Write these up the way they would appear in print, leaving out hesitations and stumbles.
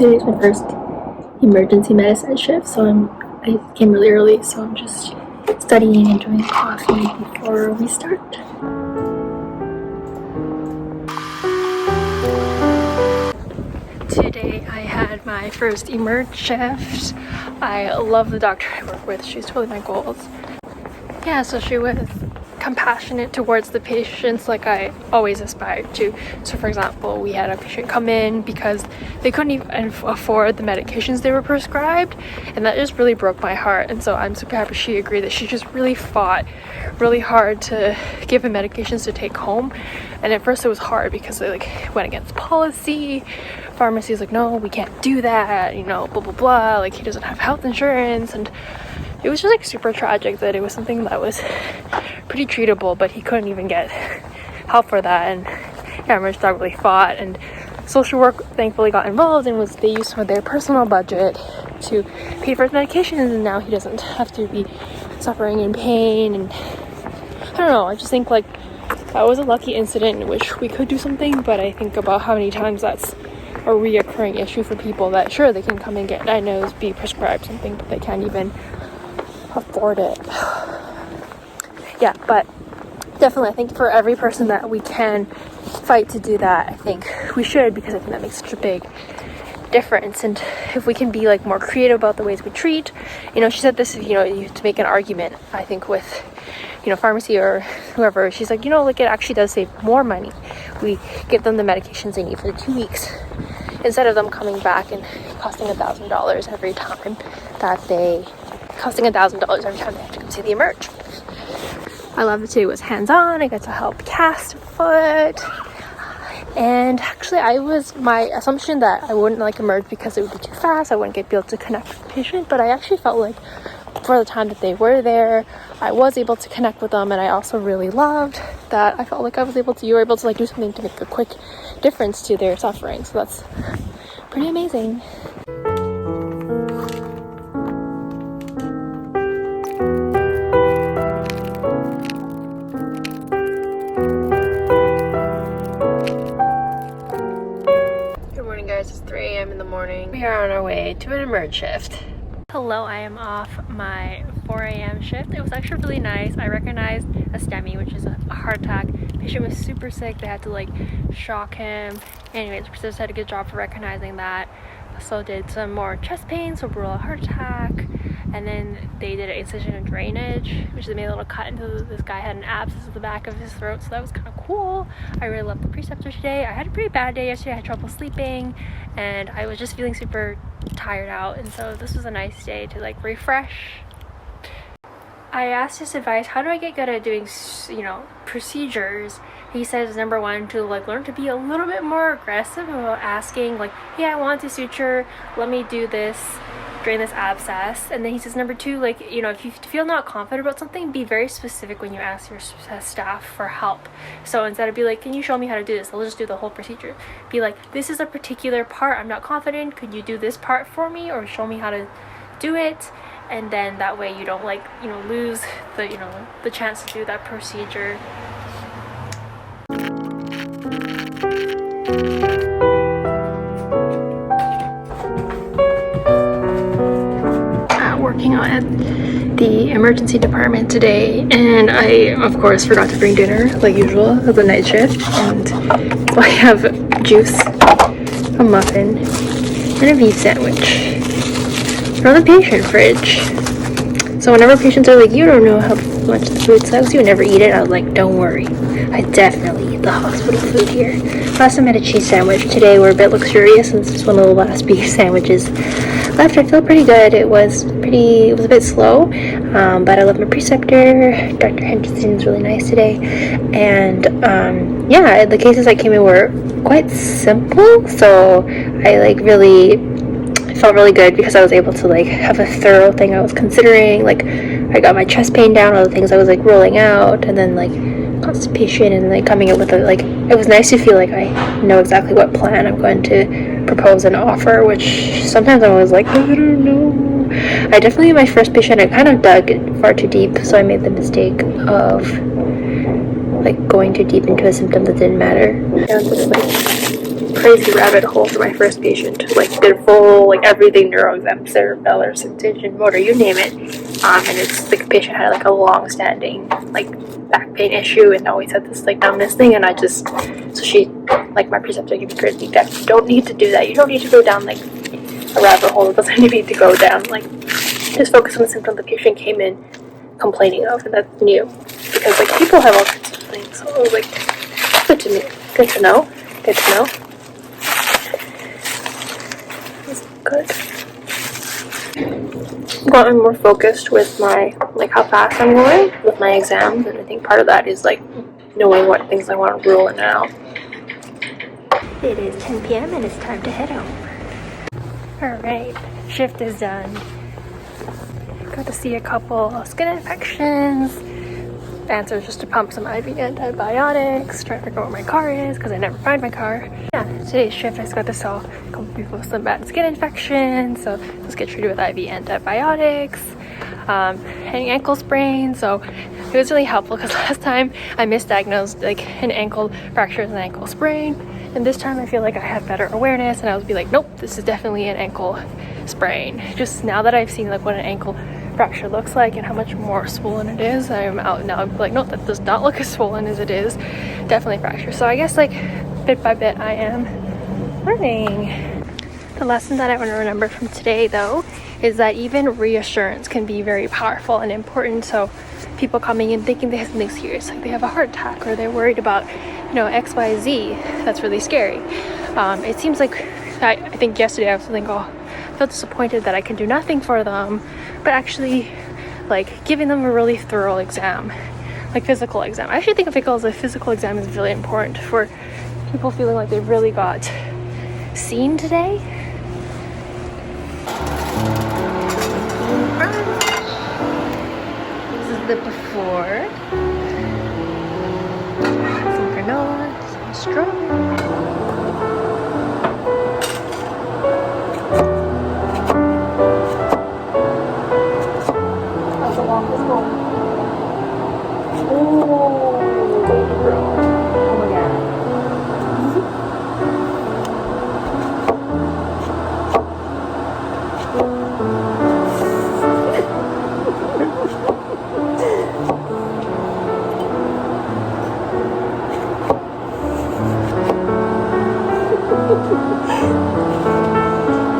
today's my first emergency medicine shift, so I came really early, so I'm just studying and doing coffee before we start. Today I had my first emerg shift. I love the doctor I work with. She's totally my goals. Yeah, so she was compassionate towards the patients like I always aspired to. So for example, we had a patient come in because they couldn't even afford the medications they were prescribed, and that just really broke my heart. And so I'm super happy she agreed that she just really fought really hard to give him medications to take home. And at first it was hard because they went against policy. Pharmacy's like, no, we can't do that, blah blah blah, like he doesn't have health insurance. And it was just super tragic that it was something that was pretty treatable, but he couldn't even get help for that. And yeah, Emerge Dog really fought, and social work thankfully got involved and they used some of their personal budget to pay for his medications, and now he doesn't have to be suffering in pain. And I don't know, I just think that was a lucky incident in which we could do something, but I think about how many times that's a reoccurring issue for people that sure they can come and get diagnosed, be prescribed something, but they can't even afford it. Yeah, but definitely I think for every person that we can fight to do that, I think we should, because I think that makes such a big difference. And if we can be more creative about the ways we treat, she said this, you have to make an argument, I think, with pharmacy or whoever. She's like, it actually does save more money. We give them the medications they need for the 2 weeks instead of them coming back and costing $1,000 every time they have to come see the emerge. I love that today was hands-on. I got to help cast a foot. And actually my assumption that I wouldn't emerge because it would be too fast, I wouldn't be able to connect with the patient, but I actually felt like for the time that they were there, I was able to connect with them. And I also really loved that I felt like you were able to do something to make a quick difference to their suffering. So that's pretty amazing. It's 3 a.m. in the morning. We are on our way to an emerge shift. Hello, I am off my 4 a.m. shift. It was actually really nice. I recognized a STEMI, which is a heart attack. The patient was super sick. They had to shock him. Anyways, the just had a good job for recognizing that. So did some more chest pain, so brutal heart attack. And then they did an incision and drainage, which they made a little cut into this guy had an abscess at the back of his throat, so that was kind of cool. I really loved the preceptor today. I had a pretty bad day yesterday. I had trouble sleeping, and I was just feeling super tired out, and so this was a nice day to refresh. I asked his advice, how do I get good at doing, procedures? He says, number one, to learn to be a little bit more aggressive about asking, hey, I want to suture, let me do this, drain this abscess. And then he says, number two, if you feel not confident about something, be very specific when you ask your staff for help. So instead of can you show me how to do this, they'll just do the whole procedure. Be this is a particular part I'm not confident, could you do this part for me or show me how to do it? And then that way you don't lose the chance to do that procedure. Working out at the emergency department today, and I of course forgot to bring dinner like usual of the night shift, and so I have juice, a muffin, and a beef sandwich from the patient fridge. So whenever patients are you don't know how much the food sucks, you would never eat it, I was like, don't worry, I definitely eat the hospital food here. Last time I had a cheese sandwich. Today we're a bit luxurious, and this is one of the last beef sandwiches left. I feel pretty good. It was a bit slow, but I love my preceptor. Dr. Henderson's really nice today. And yeah, the cases that came in were quite simple, so I felt really good because I was able to have a thorough thing I was considering. I got my chest pain down, all the things I was rolling out, and then constipation, and then coming up with it was nice to feel I know exactly what plan I'm going to propose and offer, which sometimes I'm always I don't know. I definitely, my first patient, I kind of dug far too deep, so I made the mistake of going too deep into a symptom that didn't matter, down to crazy rabbit hole for my first patient. Like did full like everything neuro exam, cerebellar, sensation, motor, you name it. And it's like the patient had like a long-standing like back pain issue and always had this like numbness thing, and so she, like my preceptor gave me great feedback. You don't need to do that. You don't need to go down like a rabbit hole. It doesn't need to go down. Like just focus on the symptom the patient came in complaining of, and that's new because like people have all kinds of things. So I was like, good to me, good to know, good to know. It's good. Gotten more focused with my like how fast I'm going with my exams, and I think part of that is like knowing what things I want to rule in and out. It is 10 p.m. and it's time to head home. Alright, shift is done. Got to see a couple skin infections. Answers just to pump some IV antibiotics, try to figure out where my car is because I never find my car. Yeah, today's shift I just got to saw a couple people with some bad skin infections, so let's get treated with IV antibiotics. Any ankle sprain, so it was really helpful because last time I misdiagnosed like an ankle fracture as an ankle sprain, and this time I feel like I have better awareness and I would be like, nope, this is definitely an ankle sprain. Just now that I've seen like what an ankle fracture looks like and how much more swollen it is, I'm out now. I'm like, no, that does not look as swollen as it is. Definitely fracture. So I guess like bit by bit I am learning. The lesson that I want to remember from today though is that even reassurance can be very powerful and important. So people coming in thinking they have something serious, like they have a heart attack or they're worried about, you know, XYZ, that's really scary. It seems like I think yesterday I was thinking, oh, I felt disappointed that I can do nothing for them, but actually like giving them a really thorough exam, like physical exam. I actually think of it as a physical exam is really important for people feeling like they really got seen today. This is the before. Some granola, some strawberry.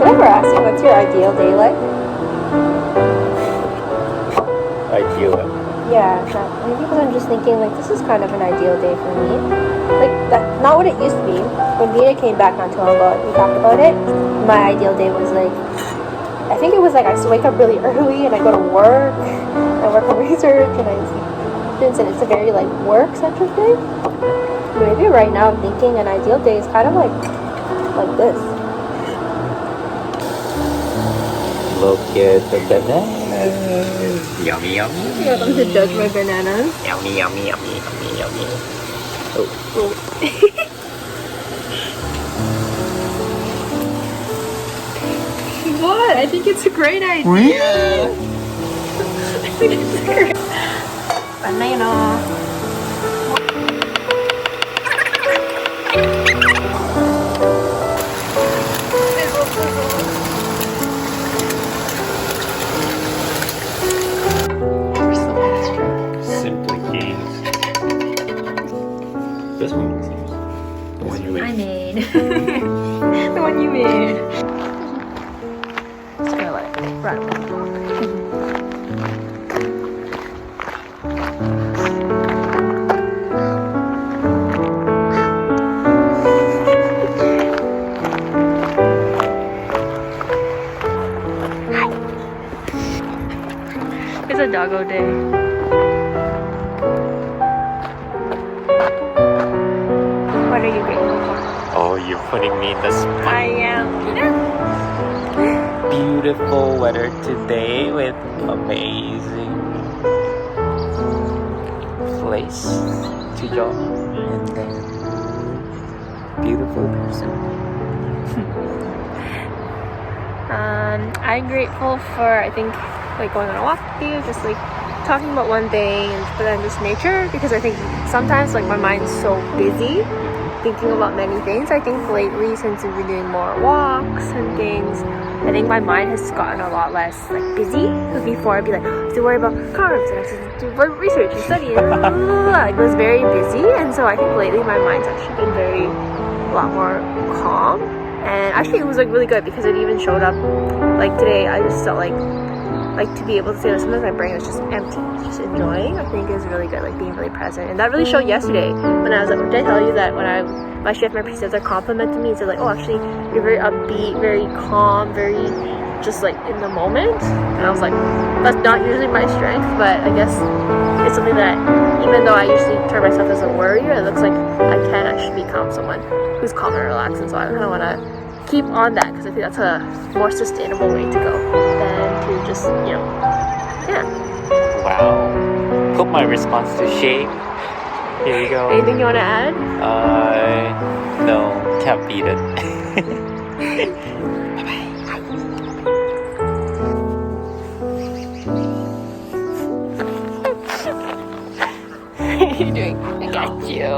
Did I ever ask you what's your ideal day like? Ideal? Yeah, maybe because I'm just thinking like this is kind of an ideal day for me. Like that, not what it used to be. When Vita came back not too long ago, we talked about it. My ideal day was like, I think it was like I used to wake up really early and I go to work, I work on research and I see students, and it's a very like work-centric day. Maybe right now I'm thinking an ideal day is kind of like this. Look at the bananas. Yummy, yummy. You're going to judge my bananas. Yummy, yummy, yummy, yummy, yummy. Oh. What? I think it's a great idea. Really? I think it's a great banana. Simply Kings. This one makes sense. The one you made. I made. The one you made. Just gonna let it run. It's a doggo day. What are you grateful for? Oh, you're putting me in the spot. I am. Beautiful weather today with amazing place to jog and then beautiful person. I'm grateful for, I think, like going on a walk with you, just like talking about one thing but then just nature, because I think sometimes like my mind's so busy thinking about many things. I think lately, since we've been doing more walks and things, I think my mind has gotten a lot less like busy. Because before I'd be like, I have to worry about carbs and I have to do research and study and like, it was very busy. And so I think lately my mind's actually been a lot more calm. And actually it was like really good because it even showed up like today. I just felt like to be able to say that sometimes my brain is just empty, just enjoying, I think is really good, like being really present. And that really showed yesterday when I was like, did I tell you that when my chef, my preceptor complimented me and said like, oh, actually you're very upbeat, very calm, very just like in the moment. And I was like, that's not usually my strength, but I guess it's something that even though I usually term myself as a worrier, it looks like I can actually become someone who's calm and relaxed. And so I kind of want to keep on that because I think that's a more sustainable way to go than to just, yeah. Wow. Put my response to shame. Here we go. Anything you want to add? No, can't beat it. What are you doing? I got you.